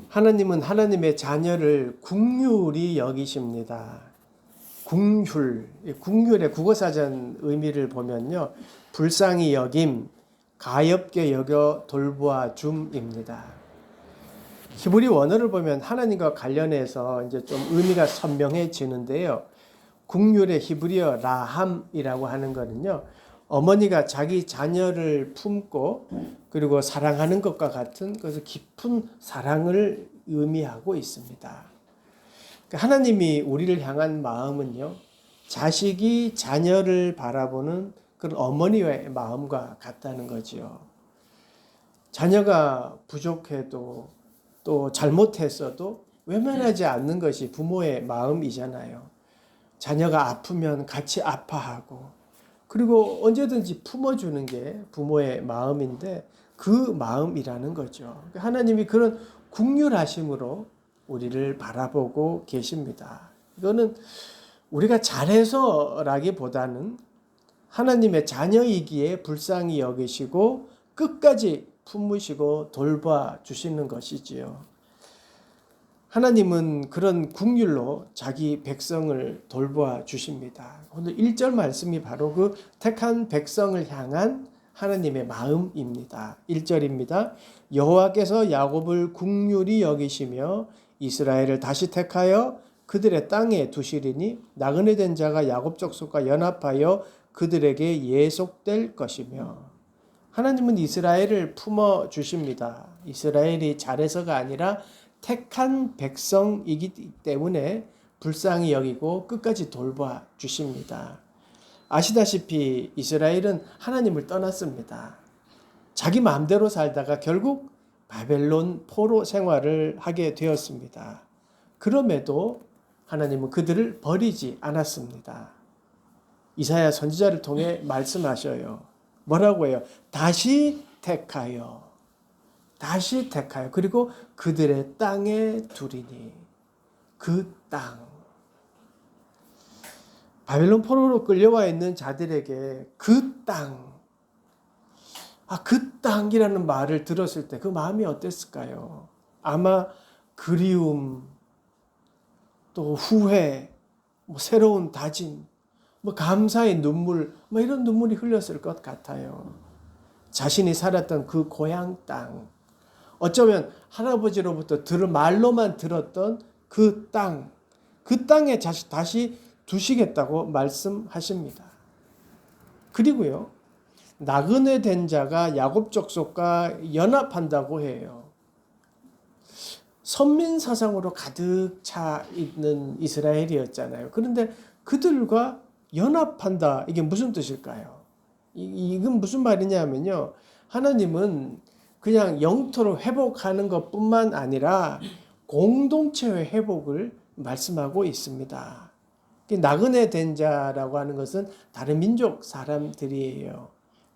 하나님은 하나님의 자녀를 긍휼히 여기십니다. 긍휼, 긍휼의 국어사전 의미를 보면요, 불쌍히 여김, 가엾게 여겨 돌보아 줌입니다. 히브리 원어를 보면 하나님과 관련해서 이제 좀 의미가 선명해지는데요. 긍휼의 히브리어 라함이라고 하는 거는요, 어머니가 자기 자녀를 품고 그리고 사랑하는 것과 같은 그래서 깊은 사랑을 의미하고 있습니다. 하나님이 우리를 향한 마음은요, 자식이 자녀를 바라보는 그런 어머니의 마음과 같다는 거지요. 자녀가 부족해도 또 잘못했어도 외면하지 않는 것이 부모의 마음이잖아요. 자녀가 아프면 같이 아파하고 그리고 언제든지 품어주는 게 부모의 마음인데 그 마음이라는 거죠. 하나님이 그런 긍휼하심으로 우리를 바라보고 계십니다. 이거는 우리가 잘해서라기보다는 하나님의 자녀이기에 불쌍히 여기시고 끝까지 품으시고 돌봐 주시는 것이지요. 하나님은 그런 긍휼로 자기 백성을 돌보아 주십니다. 오늘 1절 말씀이 바로 그 택한 백성을 향한 하나님의 마음입니다. 1절입니다. 여호와께서 야곱을 긍휼히 여기시며 이스라엘을 다시 택하여 그들의 땅에 두시리니 나그네 된 자가 야곱 족속과 연합하여 그들에게 예속될 것이며, 하나님은 이스라엘을 품어 주십니다. 이스라엘이 잘해서가 아니라 택한 백성이기 때문에 불쌍히 여기고 끝까지 돌봐 주십니다. 아시다시피 이스라엘은 하나님을 떠났습니다. 자기 마음대로 살다가 결국 바벨론 포로 생활을 하게 되었습니다. 그럼에도 하나님은 그들을 버리지 않았습니다. 이사야 선지자를 통해 말씀하셔요. 뭐라고 해요? 다시 택하여 그리고 그들의 땅에 두리니. 그 땅, 바벨론 포로로 끌려와 있는 자들에게 그 땅, 그 땅이라는 말을 들었을 때 그 마음이 어땠을까요? 아마 그리움, 또 후회, 새로운 다짐, 감사의 눈물, 이런 눈물이 흘렸을 것 같아요. 자신이 살았던 그 고향 땅, 어쩌면 할아버지로부터 말로만 들었던 그 땅, 그 땅에 다시 두시겠다고 말씀하십니다. 그리고요, 나그네 된 자가 야곱 족속과 연합한다고 해요. 선민 사상으로 가득 차 있는 이스라엘이었잖아요. 그런데 그들과 연합한다. 이게 무슨 뜻일까요? 이건 무슨 말이냐면요, 하나님은 그냥 영토를 회복하는 것뿐만 아니라 공동체의 회복을 말씀하고 있습니다. 나그네 된 자라고 하는 것은 다른 민족 사람들이에요.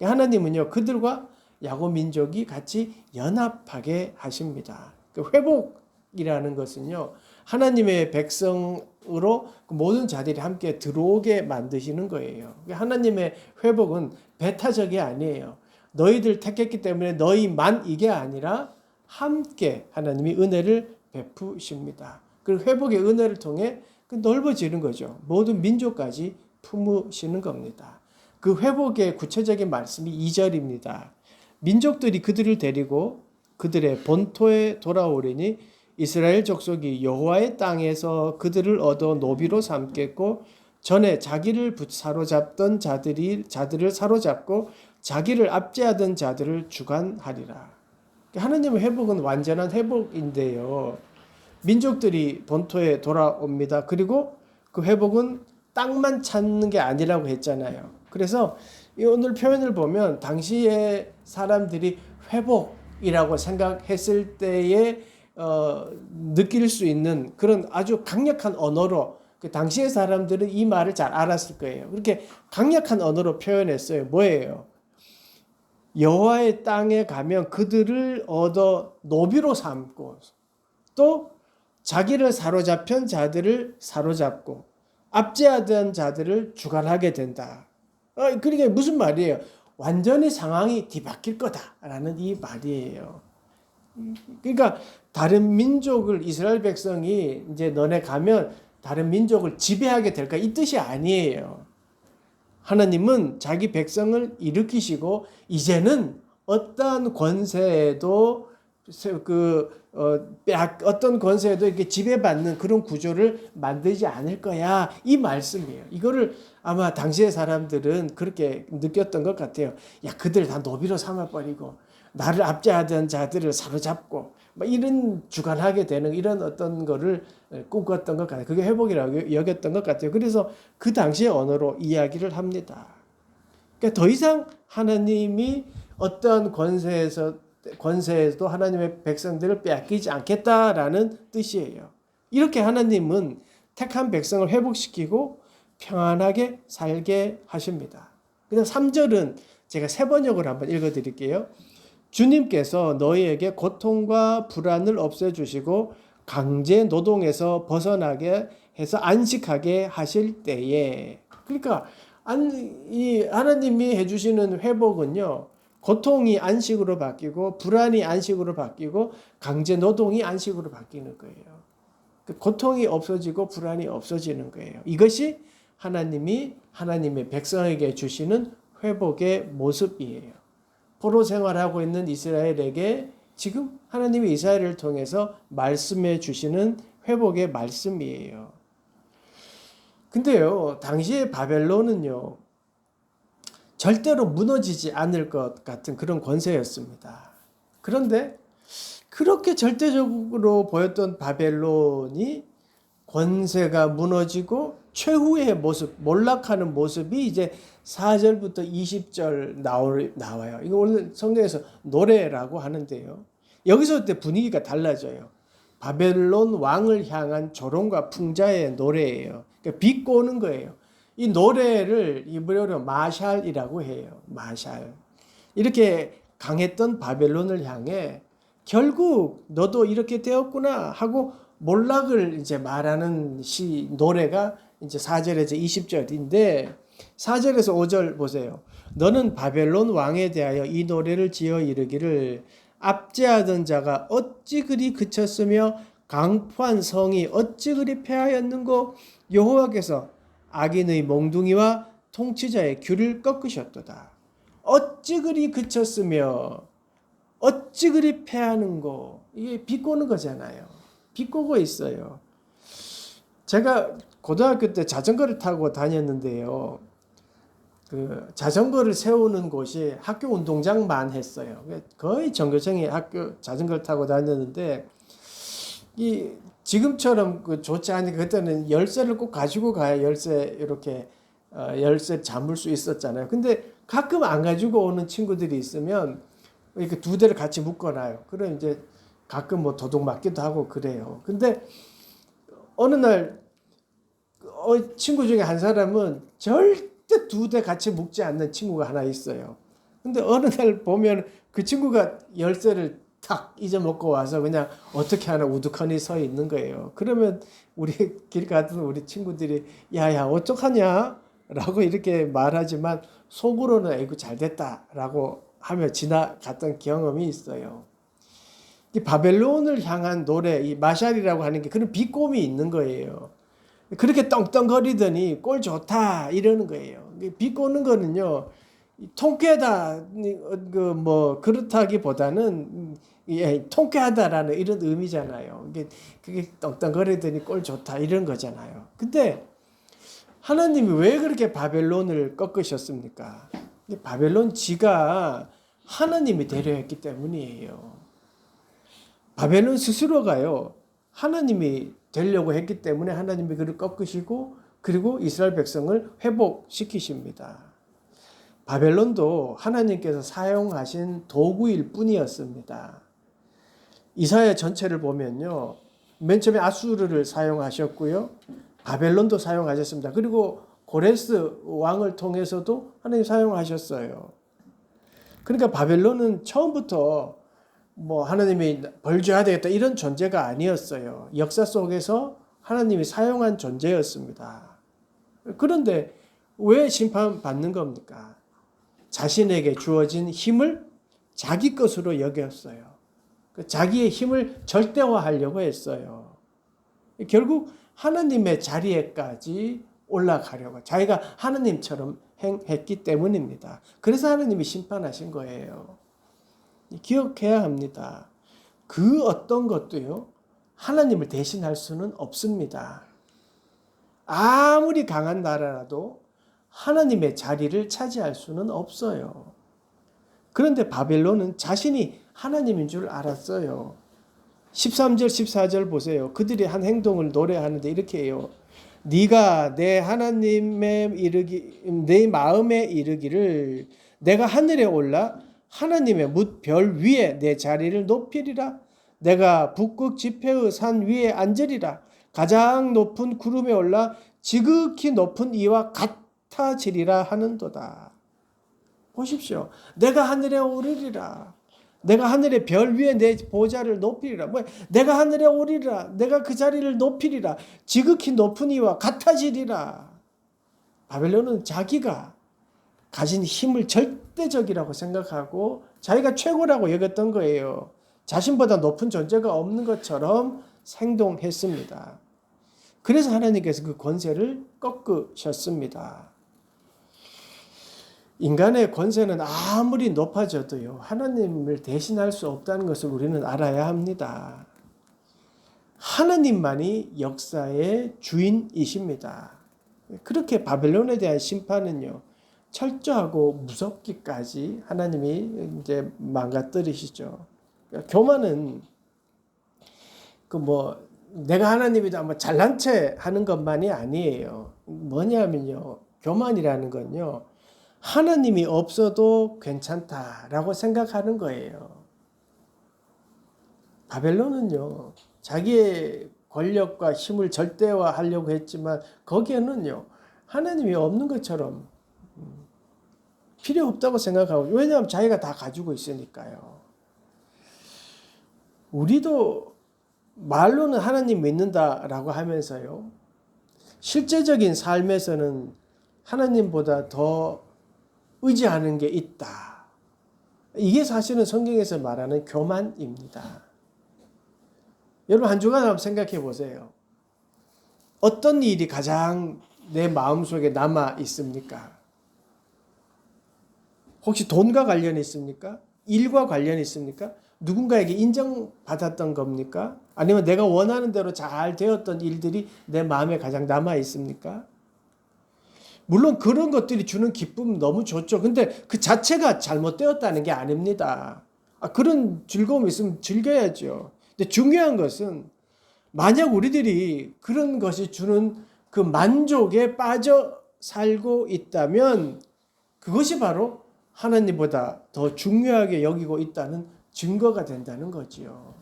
하나님은요, 그들과 야곱 민족이 같이 연합하게 하십니다. 회복이라는 것은요, 하나님의 백성으로 모든 자들이 함께 들어오게 만드시는 거예요. 하나님의 회복은 배타적이 아니에요. 너희들 택했기 때문에 너희만 이게 아니라 함께 하나님이 은혜를 베푸십니다. 그리고 회복의 은혜를 통해 넓어지는 거죠. 모든 민족까지 품으시는 겁니다. 그 회복의 구체적인 말씀이 2절입니다. 민족들이 그들을 데리고 그들의 본토에 돌아오리니 이스라엘 족속이 여호와의 땅에서 그들을 얻어 노비로 삼겠고 전에 자기를 사로잡던 자들을 사로잡고 자기를 압제하던 자들을 주관하리라. 하나님의 회복은 완전한 회복인데요, 민족들이 본토에 돌아옵니다. 그리고 그 회복은 땅만 찾는 게 아니라고 했잖아요. 그래서 오늘 표현을 보면 당시의 사람들이 회복이라고 생각했을 때에 느낄 수 있는 그런 아주 강력한 언어로, 그 당시의 사람들은 이 말을 잘 알았을 거예요. 그렇게 강력한 언어로 표현했어요. 뭐예요? 여호와의 땅에 가면 그들을 얻어 노비로 삼고 또 자기를 사로잡힌 자들을 사로잡고 압제하던 자들을 주관하게 된다. 그러니까 무슨 말이에요? 완전히 상황이 뒤바뀔 거다라는 이 말이에요. 그러니까 다른 민족을 이스라엘 백성이 이제 너네 가면 다른 민족을 지배하게 될까 이 뜻이 아니에요. 하나님은 자기 백성을 일으키시고 이제는 어떠한 권세에도 어떤 권세에도 이렇게 지배받는 그런 구조를 만들지 않을 거야 이 말씀이에요. 이거를 아마 당시의 사람들은 그렇게 느꼈던 것 같아요. 야, 그들 다 노비로 삼아버리고 나를 압제하던 자들을 사로잡고 이런 주관하게 되는 이런 어떤 거를 꿈꿨던 것 같아요. 그게 회복이라고 여겼던 것 같아요. 그래서 그 당시의 언어로 이야기를 합니다. 그러니까 더 이상 하나님이 어떠한 권세에도 하나님의 백성들을 빼앗기지 않겠다라는 뜻이에요. 이렇게 하나님은 택한 백성을 회복시키고 평안하게 살게 하십니다. 그다음 3절은 제가 세 번역을 한번 읽어드릴게요. 주님께서 너희에게 고통과 불안을 없애주시고 강제 노동에서 벗어나게 해서 안식하게 하실 때에, 그러니까 이 하나님이 해주시는 회복은요, 고통이 안식으로 바뀌고 불안이 안식으로 바뀌고 강제 노동이 안식으로 바뀌는 거예요. 고통이 없어지고 불안이 없어지는 거예요. 이것이 하나님이 하나님의 백성에게 주시는 회복의 모습이에요. 포로 생활하고 있는 이스라엘에게 지금 하나님이 이스라엘을 통해서 말씀해 주시는 회복의 말씀이에요. 근데요, 당시의 바벨론은요, 절대로 무너지지 않을 것 같은 그런 권세였습니다. 그런데 그렇게 절대적으로 보였던 바벨론이 권세가 무너지고 최후의 모습, 몰락하는 모습이 이제 4절부터 20절 나와요. 이거 오늘 성경에서 노래라고 하는데요. 여기서 그때 분위기가 달라져요. 바벨론 왕을 향한 조롱과 풍자의 노래예요. 그러니까 비꼬는 거예요. 이 노래를 이브리어로 마샬이라고 해요. 마샬. 이렇게 강했던 바벨론을 향해 결국 너도 이렇게 되었구나 하고 몰락을 이제 말하는 노래가 이제 4절에서 20절인데 4절에서 5절 보세요. 너는 바벨론 왕에 대하여 이 노래를 지어 이르기를 압제하던 자가 어찌 그리 그쳤으며 강포한 성이 어찌 그리 패하였는고 여호와께서 악인의 몽둥이와 통치자의 귤을 꺾으셨도다. 어찌 그리 그쳤으며 어찌 그리 패하는고, 이게 비꼬는 거잖아요. 비꼬고 있어요. 제가 고등학교 때 자전거를 타고 다녔는데요. 그 자전거를 세우는 곳이 학교 운동장만 했어요. 거의 전교생이 학교 자전거를 타고 다녔는데 이 지금처럼 그 좋지 않으니까 그때는 열쇠를 꼭 가지고 가야 열쇠 이렇게 열쇠 잠을 수 있었잖아요. 근데 가끔 안 가지고 오는 친구들이 있으면 이렇게 두 대를 같이 묶어놔요. 그럼 이제 가끔 뭐 도둑 맞기도 하고 그래요. 근데 어느 날 친구 중에 한 사람은 절대 두 대 같이 묶지 않는 친구가 하나 있어요. 근데 어느 날 보면 그 친구가 열쇠를 탁 잊어먹고 와서 그냥 어떻게 하나 우두커니 서 있는 거예요. 그러면 우리 길 가던 우리 친구들이 야야 어떡하냐 라고 이렇게 말하지만 속으로는 에이구 잘됐다 라고 하며 지나갔던 경험이 있어요. 이 바벨론을 향한 노래, 이 마샬이라고 하는 게 그런 비꼼이 있는 거예요. 그렇게 떵떵거리더니 꼴 좋다 이러는 거예요. 비꼬는 거는요, 통쾌하다, 그렇다기보다는 통쾌하다라는 이런 의미잖아요. 그게 떵떵거리더니 꼴 좋다 이런 거잖아요. 근데 하나님이 왜 그렇게 바벨론을 꺾으셨습니까? 바벨론 지가 하나님이 되려 했기 때문이에요. 바벨론 스스로가요, 하나님이 되려고 했기 때문에 하나님이 그를 꺾으시고 그리고 이스라엘 백성을 회복시키십니다. 바벨론도 하나님께서 사용하신 도구일 뿐이었습니다. 이사야 전체를 보면요, 맨 처음에 아수르를 사용하셨고요, 바벨론도 사용하셨습니다. 그리고 고레스 왕을 통해서도 하나님 사용하셨어요. 그러니까 바벨론은 처음부터 뭐 하나님이 벌 줘야 되겠다 이런 존재가 아니었어요. 역사 속에서 하나님이 사용한 존재였습니다. 그런데 왜 심판받는 겁니까? 자신에게 주어진 힘을 자기 것으로 여겼어요. 자기의 힘을 절대화하려고 했어요. 결국 하나님의 자리에까지 올라가려고 자기가 하나님처럼 행했기 때문입니다. 그래서 하나님이 심판하신 거예요. 기억해야 합니다. 그 어떤 것도요, 하나님을 대신할 수는 없습니다. 아무리 강한 나라라도 하나님의 자리를 차지할 수는 없어요. 그런데 바벨론은 자신이 하나님인 줄 알았어요. 13절 14절 보세요. 그들이 한 행동을 노래하는데 이렇게 해요. 네가 내 하나님의 내 마음에 이르기를 내가 하늘에 올라 하나님의 뭇별 위에 내 자리를 높이리라. 내가 북극 지폐의 산 위에 앉으리라. 가장 높은 구름에 올라 지극히 높은 이와 같아지리라 하는도다. 보십시오. 내가 하늘에 오르리라. 내가 하늘의 별 위에 내 보좌를 높이리라. 내가 하늘에 오르리라. 내가 그 자리를 높이리라. 지극히 높은 이와 같아지리라. 바벨론은 자기가 가진 힘을 절대적이라고 생각하고 자기가 최고라고 여겼던 거예요. 자신보다 높은 존재가 없는 것처럼 행동했습니다. 그래서 하나님께서 그 권세를 꺾으셨습니다. 인간의 권세는 아무리 높아져도요, 하나님을 대신할 수 없다는 것을 우리는 알아야 합니다. 하나님만이 역사의 주인이십니다. 그렇게 바벨론에 대한 심판은요, 철저하고 무섭기까지 하나님이 이제 망가뜨리시죠. 교만은 내가 하나님이다 잘난 체 하는 것만이 아니에요. 뭐냐면요, 교만이라는 건요, 하나님이 없어도 괜찮다라고 생각하는 거예요. 바벨론은요, 자기의 권력과 힘을 절대화하려고 했지만 거기에는요, 하나님이 없는 것처럼 필요 없다고 생각하고, 왜냐하면 자기가 다 가지고 있으니까요. 우리도 말로는 하나님 믿는다라고 하면서요, 실제적인 삶에서는 하나님보다 더 의지하는 게 있다. 이게 사실은 성경에서 말하는 교만입니다. 여러분 한 주간 한번 생각해 보세요. 어떤 일이 가장 내 마음속에 남아 있습니까? 혹시 돈과 관련이 있습니까? 일과 관련이 있습니까? 누군가에게 인정받았던 겁니까? 아니면 내가 원하는 대로 잘 되었던 일들이 내 마음에 가장 남아 있습니까? 물론 그런 것들이 주는 기쁨은 너무 좋죠. 근데 그 자체가 잘못되었다는 게 아닙니다. 그런 즐거움이 있으면 즐겨야죠. 근데 중요한 것은 만약 우리들이 그런 것이 주는 그 만족에 빠져 살고 있다면 그것이 바로 하나님보다 더 중요하게 여기고 있다는 증거가 된다는 거지요.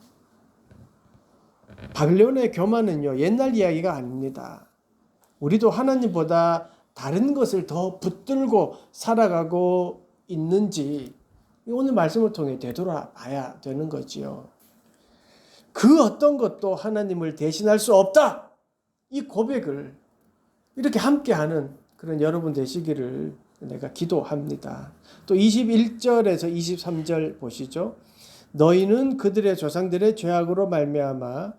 바벨론의 교만은요, 옛날 이야기가 아닙니다. 우리도 하나님보다 다른 것을 더 붙들고 살아가고 있는지 오늘 말씀을 통해 되돌아봐야 되는 거지요. 그 어떤 것도 하나님을 대신할 수 없다. 이 고백을 이렇게 함께하는 그런 여러분 되시기를 내가 기도합니다. 또 21절에서 23절 보시죠. 너희는 그들의 조상들의 죄악으로 말미암아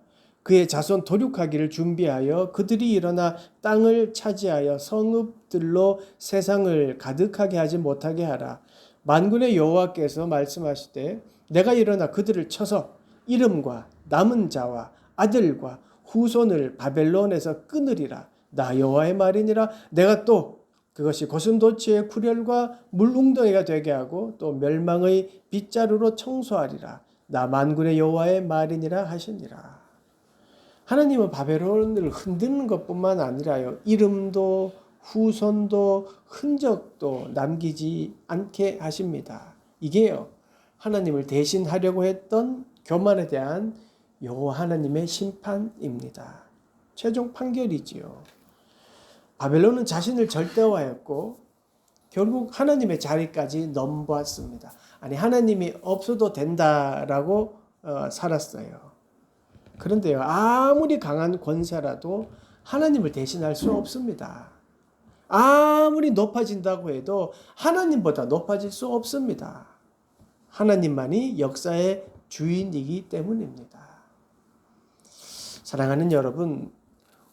그의 자손 도륙하기를 준비하여 그들이 일어나 땅을 차지하여 성읍들로 세상을 가득하게 하지 못하게 하라. 만군의 여호와께서 말씀하시되 내가 일어나 그들을 쳐서 이름과 남은 자와 아들과 후손을 바벨론에서 끊으리라. 나 여호와의 말이니라. 내가 또 그것이 고슴도치의 굴혈과 물웅덩이가 되게 하고 또 멸망의 빗자루로 청소하리라. 나 만군의 여호와의 말이니라 하시니라. 하나님은 바벨론을 흔드는 것뿐만 아니라요, 이름도 후손도 흔적도 남기지 않게 하십니다. 이게요, 하나님을 대신하려고 했던 교만에 대한 여호와 하나님의 심판입니다. 최종 판결이지요. 바벨론은 자신을 절대화했고 결국 하나님의 자리까지 넘보았습니다. 아니, 하나님이 없어도 된다라고 살았어요. 그런데요, 아무리 강한 권세라도 하나님을 대신할 수 없습니다. 아무리 높아진다고 해도 하나님보다 높아질 수 없습니다. 하나님만이 역사의 주인이기 때문입니다. 사랑하는 여러분,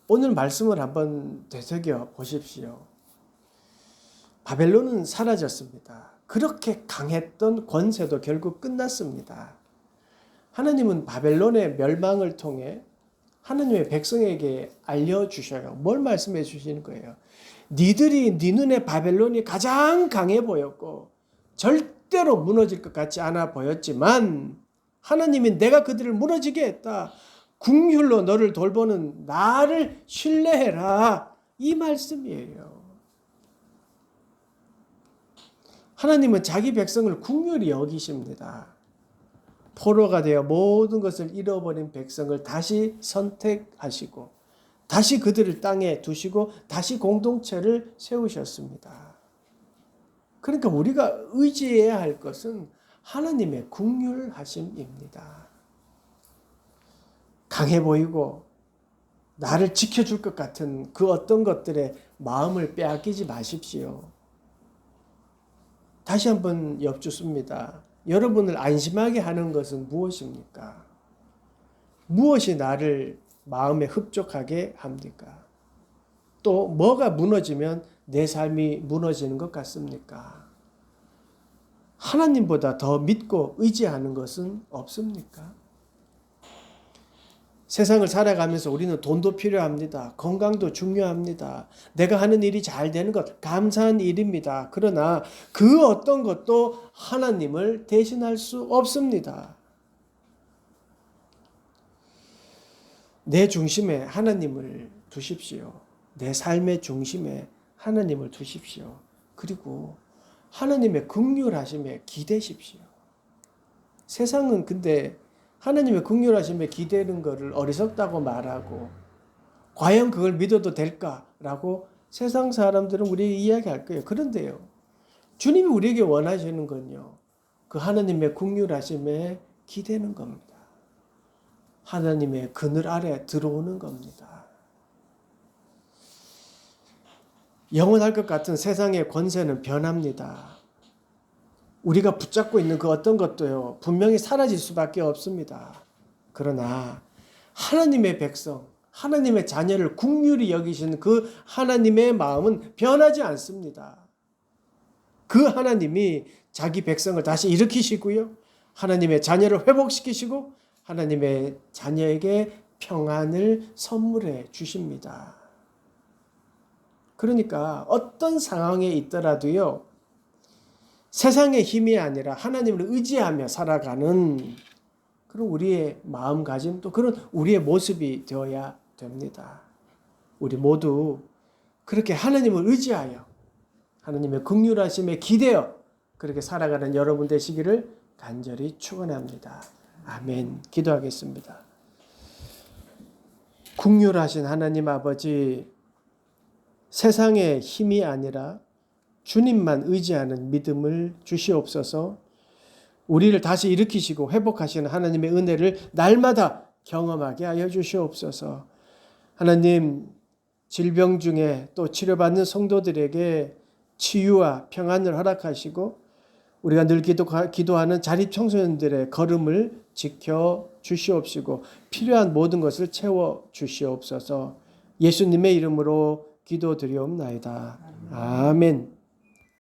오늘 말씀을 한번 되새겨 보십시오. 바벨론은 사라졌습니다. 그렇게 강했던 권세도 결국 끝났습니다. 하나님은 바벨론의 멸망을 통해 하나님의 백성에게 알려주셔요. 뭘 말씀해 주시는 거예요? 니들이 네 눈에 바벨론이 가장 강해 보였고 절대로 무너질 것 같지 않아 보였지만 하나님이 내가 그들을 무너지게 했다. 긍휼로 너를 돌보는 나를 신뢰해라. 이 말씀이에요. 하나님은 자기 백성을 긍휼히 여기십니다. 포로가 되어 모든 것을 잃어버린 백성을 다시 선택하시고 다시 그들을 땅에 두시고 다시 공동체를 세우셨습니다. 그러니까 우리가 의지해야 할 것은 하나님의 긍휼하심입니다. 강해 보이고 나를 지켜줄 것 같은 그 어떤 것들의 마음을 빼앗기지 마십시오. 다시 한번 엿주습니다. 여러분을 안심하게 하는 것은 무엇입니까? 무엇이 나를 마음에 흡족하게 합니까? 또 뭐가 무너지면 내 삶이 무너지는 것 같습니까? 하나님보다 더 믿고 의지하는 것은 없습니까? 세상을 살아가면서 우리는 돈도 필요합니다. 건강도 중요합니다. 내가 하는 일이 잘 되는 것 감사한 일입니다. 그러나 그 어떤 것도 하나님을 대신할 수 없습니다. 내 중심에 하나님을 두십시오. 내 삶의 중심에 하나님을 두십시오. 그리고 하나님의 긍휼하심에 기대십시오. 세상은 근데 하나님의 긍휼하심에 기대는 것을 어리석다고 말하고 과연 그걸 믿어도 될까라고 세상 사람들은 우리에게 이야기할 거예요. 그런데요. 주님이 우리에게 원하시는 건요. 그 하나님의 긍휼하심에 기대는 겁니다. 하나님의 그늘 아래 들어오는 겁니다. 영원할 것 같은 세상의 권세는 변합니다. 우리가 붙잡고 있는 그 어떤 것도요, 분명히 사라질 수밖에 없습니다. 그러나 하나님의 백성, 하나님의 자녀를 긍휼히 여기시는 그 하나님의 마음은 변하지 않습니다. 그 하나님이 자기 백성을 다시 일으키시고요, 하나님의 자녀를 회복시키시고 하나님의 자녀에게 평안을 선물해 주십니다. 그러니까 어떤 상황에 있더라도요, 세상의 힘이 아니라 하나님을 의지하며 살아가는 그런 우리의 마음가짐 또 그런 우리의 모습이 되어야 됩니다. 우리 모두 그렇게 하나님을 의지하여 하나님의 긍휼하심에 기대어 그렇게 살아가는 여러분 되시기를 간절히 축원합니다. 아멘. 기도하겠습니다. 긍휼하신 하나님 아버지, 세상의 힘이 아니라 주님만 의지하는 믿음을 주시옵소서. 우리를 다시 일으키시고 회복하시는 하나님의 은혜를 날마다 경험하게 하여 주시옵소서. 하나님, 질병 중에 또 치료받는 성도들에게 치유와 평안을 허락하시고 우리가 늘 기도하는 자립 청소년들의 걸음을 지켜 주시옵시고 필요한 모든 것을 채워 주시옵소서. 예수님의 이름으로 기도드리옵나이다. 아멘.